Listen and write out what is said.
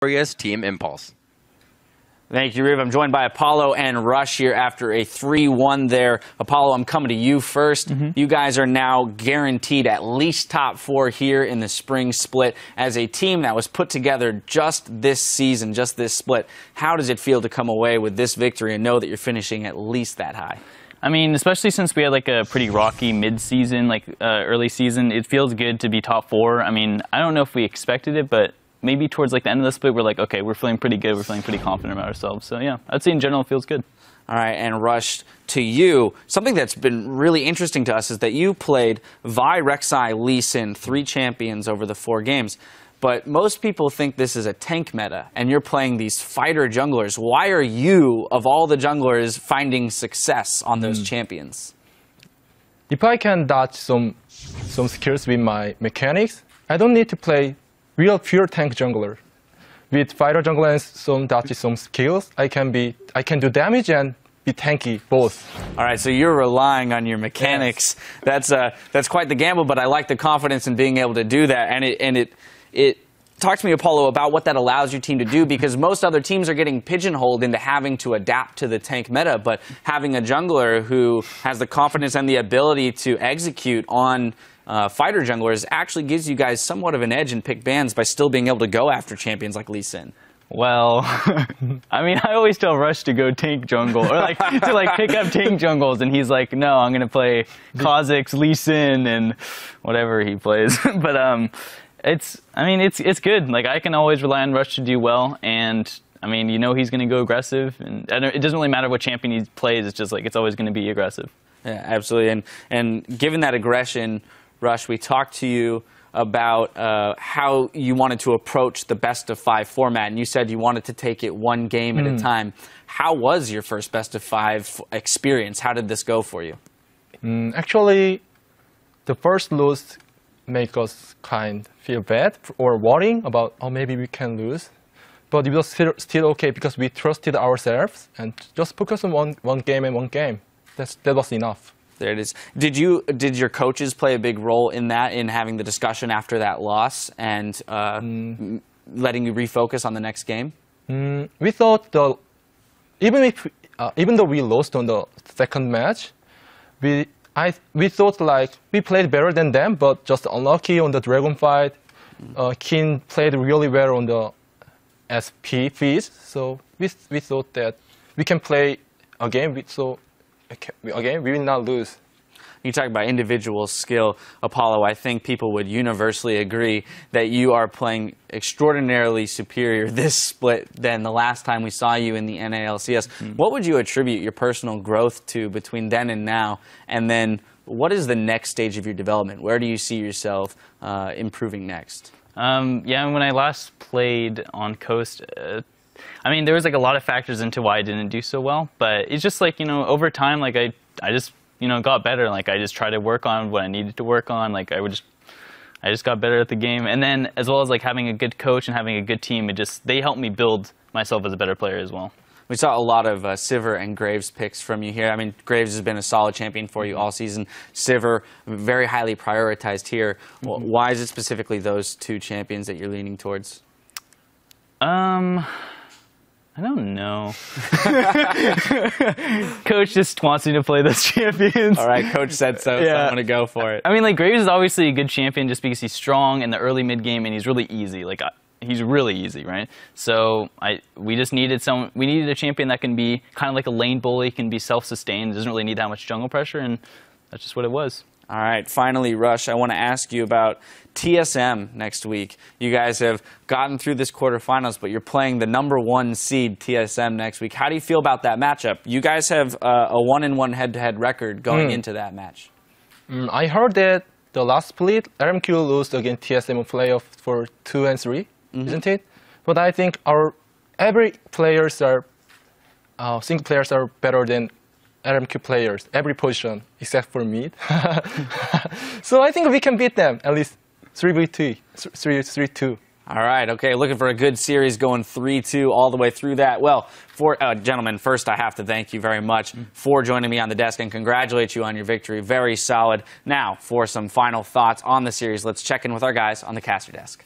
Victorious Team Impulse. Thank you, Riv. I'm joined by Apollo and Rush here after a 3-1 there. Apollo, I'm coming to you first. You guys are now guaranteed at least top 4 here in the spring split. As a team that was put together just this season, just this split, how does it feel to come away with this victory and know that you're finishing at least that high? I mean, especially since we had like a pretty rocky mid-season, early season, it feels good to be top 4. I mean, I don't know if we expected it, but maybe towards like the end of the split, we're like, okay, we're feeling pretty good. We're feeling pretty confident about ourselves. So yeah, I'd say in general it feels good. All right, and Rush, to you, something that's been really interesting to us is that you played Vi, Rek'Sai, Lee Sin, 3 champions over the 4 games. But most people think this is a tank meta, and you're playing these fighter junglers. Why are you, of all the junglers, finding success on those champions? If I can dodge some skills with my mechanics, I don't need to play real pure tank jungler. With fighter jungler and some skills, I can do damage and be tanky both. All right, so you're relying on your mechanics. Yes. That's quite the gamble, but I like the confidence in being able to do that. And it talk to me, Apollo, about what that allows your team to do, because most other teams are getting pigeonholed into having to adapt to the tank meta, but having a jungler who has the confidence and the ability to execute on fighter junglers actually gives you guys somewhat of an edge in pick bans by still being able to go after champions like Lee Sin. Well, I mean, I always tell Rush to go tank jungle, or to pick up tank jungles, and he's like, no, I'm gonna play Kha'Zix, Lee Sin, and whatever he plays. But it's good. Like, I can always rely on Rush to do well, and I mean, you know, he's gonna go aggressive, and it doesn't really matter what champion he plays. It's just like it's always gonna be aggressive. Yeah, absolutely. And given that aggression, Rush, we talked to you about how you wanted to approach the best-of-5 format, and you said you wanted to take it one game at a time. How was your first best-of-5 experience? How did this go for you? Actually, the first lose make us kind of feel bad or worrying about, oh, maybe we can lose. But it was still okay because we trusted ourselves and just focus on one game and one game. That was enough. There it is. Did your coaches play a big role in that, in having the discussion after that loss and letting you refocus on the next game? We thought even though we lost on the second match, we thought like we played better than them, but just unlucky on the dragon fight. Kin played really well on the SP phase, so we thought that we can play a game. Again, we will not lose. You talk about individual skill, Apollo. I think people would universally agree that you are playing extraordinarily superior this split than the last time we saw you in the NALCS. What would you attribute your personal growth to between then and now? And then what is the next stage of your development? Where do you see yourself improving next? Yeah, when I last played on Coast, I mean, there was like a lot of factors into why I didn't do so well, but it's just like, you know, over time, like I just, you know, got better. Like I just tried to work on what I needed to work on. Like I just got better at the game. And then as well as like having a good coach and having a good team, they helped me build myself as a better player as well. We saw a lot of Sivir and Graves picks from you here. I mean, Graves has been a solid champion for you all season. Sivir, very highly prioritized here. Why is it specifically those 2 champions that you're leaning towards? I don't know. Coach just wants me to play those champions. All right, Coach said so, so I'm going to go for it. I mean, like, Graves is obviously a good champion just because he's strong in the early mid-game and he's really easy. Like, he's really easy, right? So we just needed a champion that can be kind of like a lane bully, can be self-sustained, doesn't really need that much jungle pressure, and that's just what it was. All right, finally, Rush, I want to ask you about TSM next week. You guys have gotten through this quarterfinals, but you're playing the #1 seed TSM next week. How do you feel about that matchup? You guys have a 1-1 head-to-head record going into that match. I heard that the last split, RMQ lost against TSM in playoff for 2 and 3, isn't it? But I think single players are better than RMQ players, every position except for mid. So I think we can beat them, at least 3-2. All right, okay, looking for a good series going 3-2 all the way through that. Well, gentlemen, first I have to thank you very much for joining me on the desk and congratulate you on your victory. Very solid. Now, for some final thoughts on the series, let's check in with our guys on the caster desk.